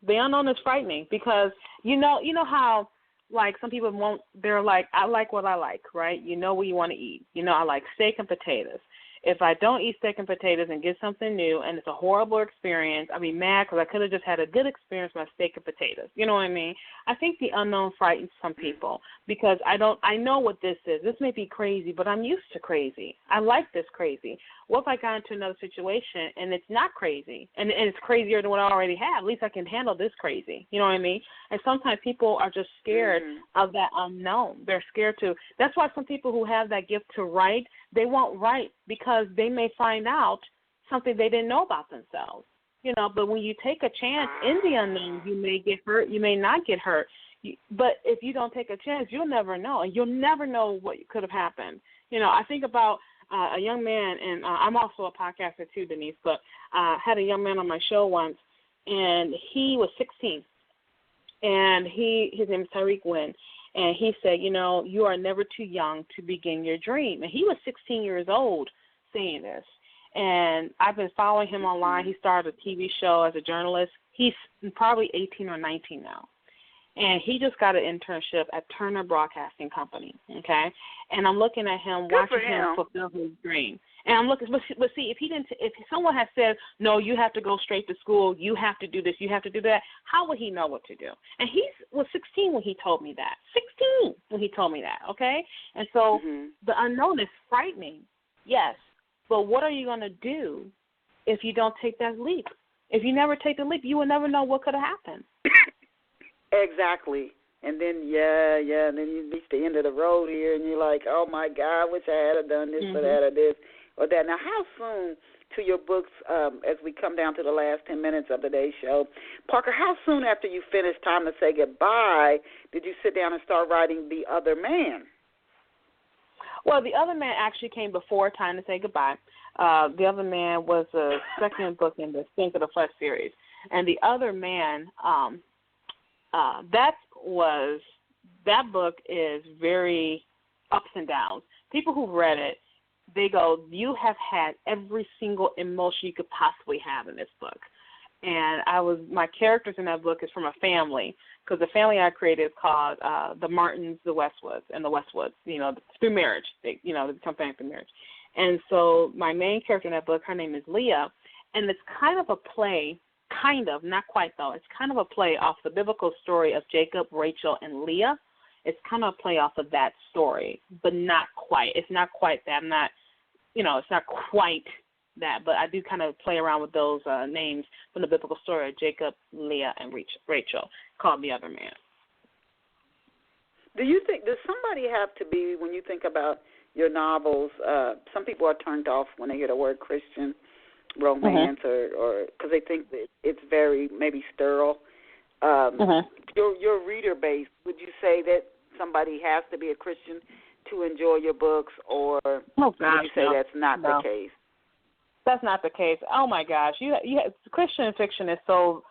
The unknown is frightening, because you know how, like, some people they're like, I like what I like, right? You know what you want to eat. You know, I like steak and potatoes. If I don't eat steak and potatoes and get something new and it's a horrible experience, I'll be mad because I could have just had a good experience with my steak and potatoes. You know what I mean? I think the unknown frightens some people, because I know what this is. This may be crazy, but I'm used to crazy. I like this crazy. What if I got into another situation and it's not crazy and it's crazier than what I already have? At least I can handle this crazy. You know what I mean? And sometimes people are just scared of that unknown. They're scared to. That's why some people who have that gift to write, they won't write, because they may find out something they didn't know about themselves. You know, but when you take a chance in the unknown, you may get hurt, you may not get hurt. But if you don't take a chance, you'll never know, and you'll never know what could have happened. I think about a young man, and I'm also a podcaster too, Denise, but I had a young man on my show once, and he was 16, and his name is Tyreek Wynn, and he said, you are never too young to begin your dream. And he was 16 years old saying this. And I've been following him online. He started a TV show as a journalist. He's probably 18 or 19 now. And he just got an internship at Turner Broadcasting Company, okay? And I'm looking at him, watching him fulfill his dream. And I'm looking, but see, if someone had said, no, you have to go straight to school, you have to do this, you have to do that, how would he know what to do? And he was 16 when he told me that. 16 when he told me that, okay? And so the unknown is frightening, yes, but what are you going to do if you don't take that leap? If you never take the leap, you will never know what could have happened. Exactly. And then, and then you reach the end of the road here, and you're like, oh, my God, I wish I had done this or that or this or that. Now, how soon to your books, as we come down to the last 10 minutes of today's show, Parker, how soon after you finished Time to Say Goodbye did you sit down and start writing The Other Man? Well, The Other Man actually came before Time to Say Goodbye. The Other Man was the second book in the Think of the Flesh series. And The Other Man, that book is very ups and downs. People who've read it, they go, you have had every single emotion you could possibly have in this book. And my characters in that book is from a family, because the family I created is called the Martins, the Westwoods, and the Westwoods, through marriage. They become family through marriage. And so my main character in that book, her name is Leah, and it's kind of a play, not quite though. It's kind of a play off the biblical story of Jacob, Rachel, and Leah. It's kind of a play off of that story, but not quite. It's not quite that. It's not quite that, but I do kind of play around with those names from the biblical story of Jacob, Leah, and Rachel, called The Other Man. Do you think, does somebody have to be, when you think about your novels, some people are turned off when they hear the word Christian romance or because they think that it's very maybe sterile. Your reader base, would you say that somebody has to be a Christian to enjoy your books, or would you say that's not the case? That's not the case. Oh my gosh, Christian fiction is so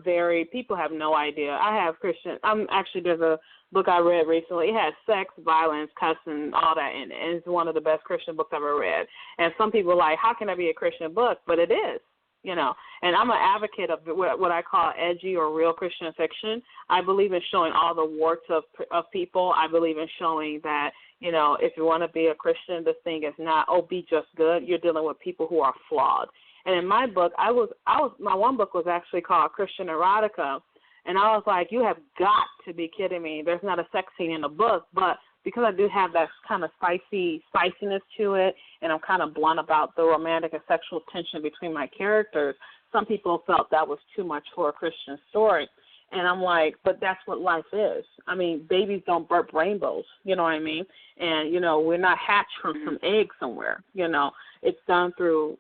varied. People have no idea. There's a book I read recently. It has sex, violence, cussing, all that in it. And it's one of the best Christian books I've ever read. And some people are like, how can that be a Christian book? But it is, And I'm an advocate of what I call edgy or real Christian fiction. I believe in showing all the warts of people. I believe in showing that, if you want to be a Christian, this thing is not, be just good. You're dealing with people who are flawed. And in my book, my one book was actually called Christian Erotica. And I was like, you have got to be kidding me. There's not a sex scene in the book, but because I do have that kind of spiciness to it, and I'm kind of blunt about the romantic and sexual tension between my characters, some people felt that was too much for a Christian story. And I'm like, but that's what life is. I mean, babies don't burp rainbows, you know what I mean? And, we're not hatched from some egg somewhere, It's done through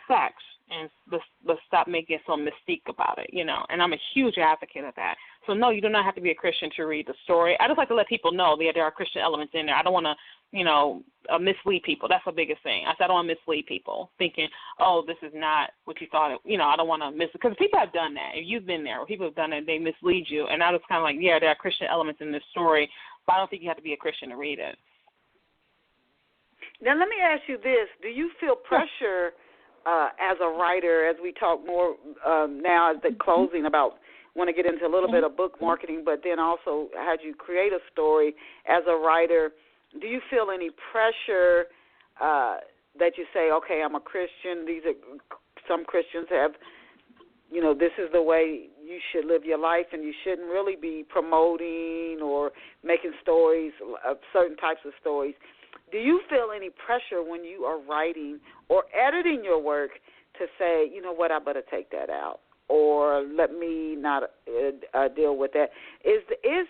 sex. And let's stop making some mystique about it, And I'm a huge advocate of that. So, no, you do not have to be a Christian to read the story. I just like to let people know that there are Christian elements in there. I don't want to, mislead people. That's the biggest thing. I said I don't want to mislead people thinking, this is not what you thought. I don't want to because people have done that. If you've been there, people have done it, they mislead you. And I was kind of like, there are Christian elements in this story, but I don't think you have to be a Christian to read it. Now, let me ask you this. Do you feel pressure as a writer, as we talk more now at the closing about, want to get into a little bit of book marketing, but then also how you create a story as a writer, do you feel any pressure that you say, okay, I'm a Christian, some Christians have, this is the way you should live your life, and you shouldn't really be promoting or making stories, certain types of stories. Do you feel any pressure when you are writing or editing your work to say, you know what, I better take that out, or let me not deal with that? Is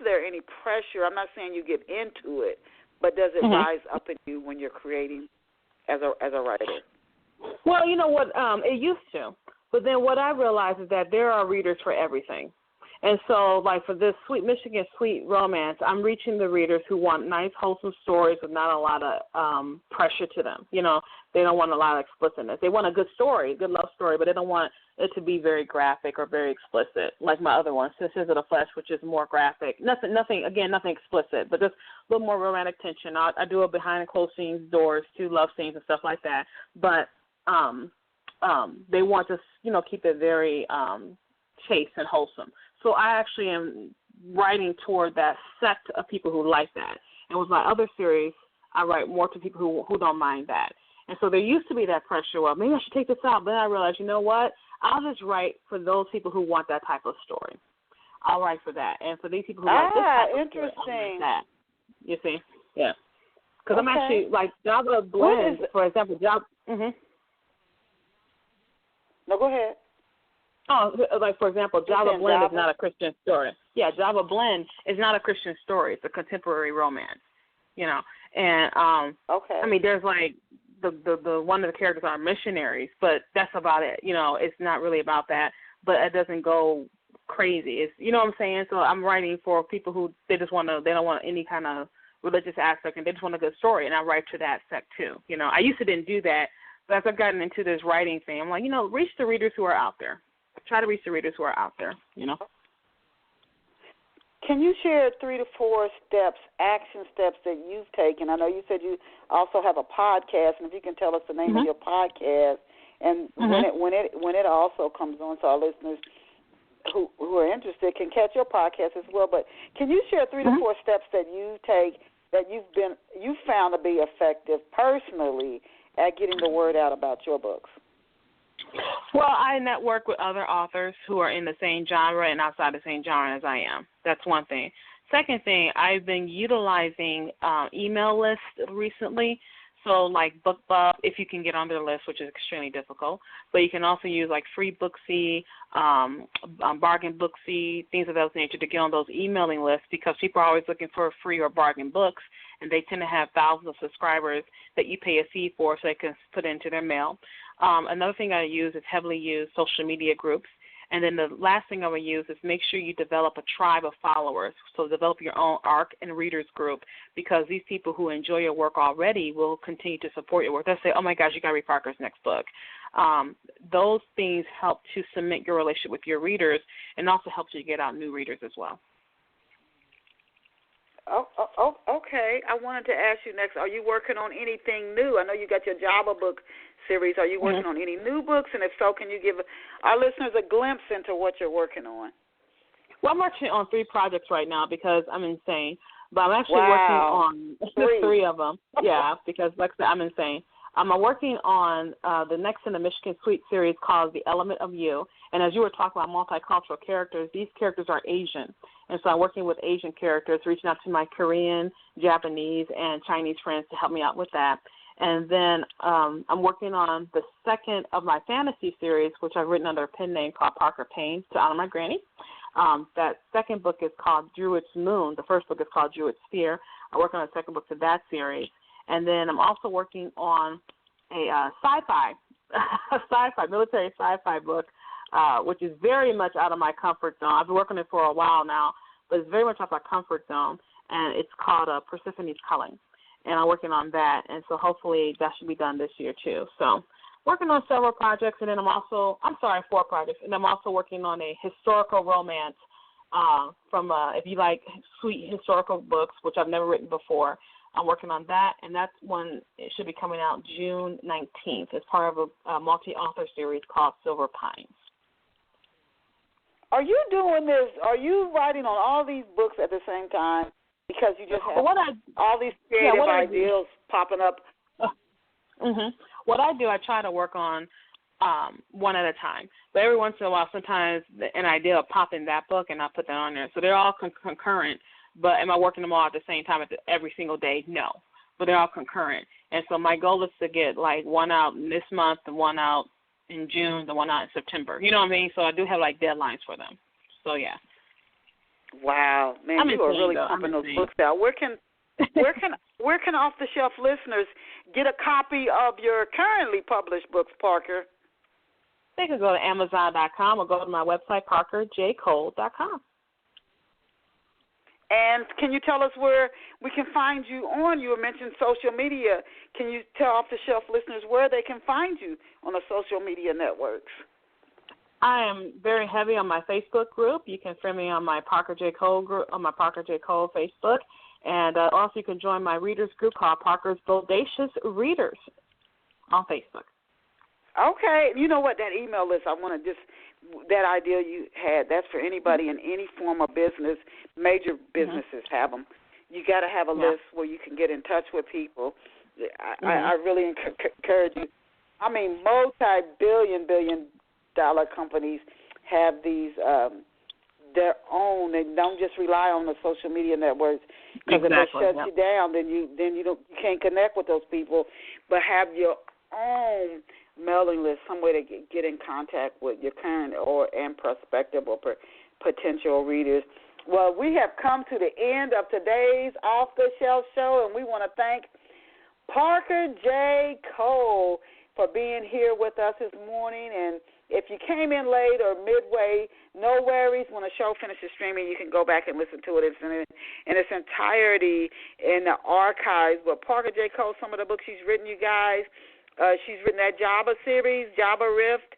there any pressure? I'm not saying you get into it, but does it rise up in you when you're creating as a writer? Well, you know what, it used to. But then what I realized is that there are readers for everything. And so, like, for this Sweet Michigan Sweet Romance, I'm reaching the readers who want nice, wholesome stories with not a lot of pressure to them. You know, they don't want a lot of explicitness. They want a good story, a good love story, but they don't want it to be very graphic or very explicit, like my other one, Sisters of the Flesh, which is more graphic. Nothing explicit, but just a little more romantic tension. I do a behind-the-closed doors, 2 love scenes and stuff like that. But they want to, you know, keep it very chaste and wholesome. So I actually am writing toward that sect of people who like that. And with my other series, I write more to people who don't mind that. And so there used to be that pressure, well, maybe I should take this out. But then I realized, you know what? I'll just write for those people who want that type of story. I'll write for that. And for these people who like this type of story, I'll write that. You see? Yeah. Because I'm actually, like, Java Blend, for example, No, go ahead. Oh, like, for example, Java Blend is not a Christian story. Yeah, Java Blend is not a Christian story. It's a contemporary romance, you know. And, I mean, there's, like, the one of the characters are missionaries, but that's about it. You know, it's not really about that, but it doesn't go crazy. It's, you know what I'm saying? So I'm writing for people who they don't want any kind of religious aspect, and they just want a good story, and I write to that sect too. You know, I used to didn't do that, but as I've gotten into this writing thing, I'm like, you know, reach the readers who are out there. Try to reach the readers who are out there, you know. Can you share 3 to 4 steps, action steps that you've taken? I know you said you also have a podcast, and if you can tell us the name of your podcast, and when it also comes on, so our listeners who are interested can catch your podcast as well. But can you share 3 to 4 steps that you take that you found to be effective personally at getting the word out about your books? Well, I network with other authors who are in the same genre and outside the same genre as I am. That's one thing. Second thing, I've been utilizing email lists recently. So, like BookBub, if you can get on their list, which is extremely difficult. But you can also use, like, Free Booksy, Bargain Booksy, things of that nature to get on those emailing lists, because people are always looking for free or bargain books, and they tend to have thousands of subscribers that you pay a fee for so they can put it into their mail. Another thing I use is heavily used social media groups. And then the last thing I would use is make sure you develop a tribe of followers. So develop your own ARC and readers group, because these people who enjoy your work already will continue to support your work. They'll say, oh, my gosh, you got to read Parker's next book. Those things help to cement your relationship with your readers and also helps you get out new readers as well. Oh, okay. I wanted to ask you next, are you working on anything new? I know you got your Java book series. Are you working on any new books? And if so, can you give our listeners a glimpse into what you're working on? Well, I'm working on 3 projects right now because I'm insane. But I'm actually working on 3 of them. Yeah, because, like I said, I'm insane. I'm working on the next in the Michigan Sweet series called The Element of You. And as you were talking about multicultural characters, these characters are Asian. And so I'm working with Asian characters, reaching out to my Korean, Japanese, and Chinese friends to help me out with that. And then I'm working on the second of my fantasy series, which I've written under a pen name called Parker Payne, to honor my granny. That second book is called Druid's Moon. The first book is called Druid's Sphere. I work on the second book to that series. And then I'm also working on a military sci-fi book, which is very much out of my comfort zone. I've been working on it for a while now, but it's very much out of my comfort zone, and it's called Persephone's Culling. And I'm working on that, and so hopefully that should be done this year too. So working on several projects, and then 4 projects, and I'm also working on a historical romance from, if you like sweet historical books, which I've never written before. I'm working on that, and that one it should be coming out June 19th. It's part of a multi-author series called Silver Pines. Are you doing this? Are you writing on all these books at the same time because you just have all these creative ideas popping up? What I do, I try to work on one at a time. But every once in a while, sometimes an idea will pop in that book, and I'll put that on there. So they're all concurrent. But am I working them all at the same time every single day? No. But they're all concurrent. And so my goal is to get, like, one out this month, and one out in June, the one out in September. You know what I mean? So I do have, like, deadlines for them. So, yeah. Wow. Man, you are really pumping those books out. Where can off-the-shelf listeners get a copy of your currently published books, Parker? They can go to Amazon.com or go to my website, parkerjcole.com. And can you tell us where we can find you on? You mentioned social media. Can you tell off-the-shelf listeners where they can find you on the social media networks? I am very heavy on my Facebook group. You can friend me on my Parker J. Cole group, on my Parker J. Cole Facebook. And also you can join my readers group called Parker's Bodacious Readers on Facebook. Okay. You know what? That email list, I want to just, that idea you had, that's for anybody in any form of business. Major businesses have them. You got to have a list where you can get in touch with people. I really encourage you. I mean, multi-billion dollar companies have these their own. They don't just rely on the social media networks, because if they shut you down, then you can't connect with those people. But have your own mailing list, some way to get in contact with your current and prospective or potential readers. Well, we have come to the end of today's Off the Shelf show, and we want to thank Parker J. Cole for being here with us this morning. And if you came in late or midway, no worries. When the show finishes streaming, you can go back and listen to it in its entirety in the archives. But Parker J. Cole, some of the books she's written, you guys, she's written that Java series, Java Rift,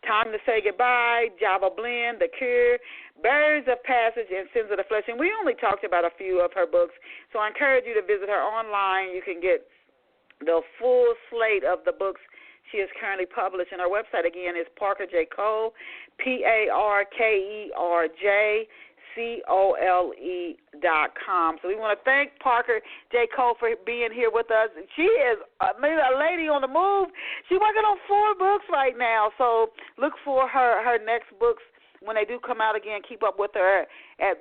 Time to Say Goodbye, Java Blend, The Cure, Barriers of Passage, and Sins of the Flesh. And we only talked about a few of her books, so I encourage you to visit her online. You can get the full slate of the books she is currently published. And our website, again, is Parker J. Cole, ParkerJCole.com. So we want to thank Parker J. Cole for being here with us. She is a lady on the move. She's working on 4 books right now. So look for her next books when they do come out again. Keep up with her.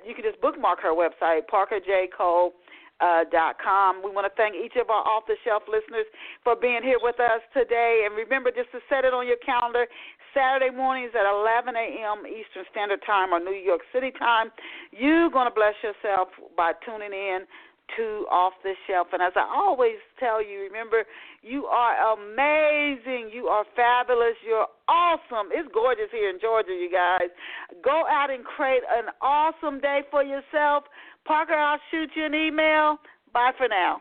You can just bookmark her website, ParkerJCole.com. We want to thank each of our off-the-shelf listeners for being here with us today. And remember just to set it on your calendar, Saturday mornings at 11 a.m. Eastern Standard Time or New York City time. You're going to bless yourself by tuning in to Off the Shelf. And as I always tell you, remember, you are amazing. You are fabulous. You're awesome. It's gorgeous here in Georgia, you guys. Go out and create an awesome day for yourself. Parker, I'll shoot you an email. Bye for now.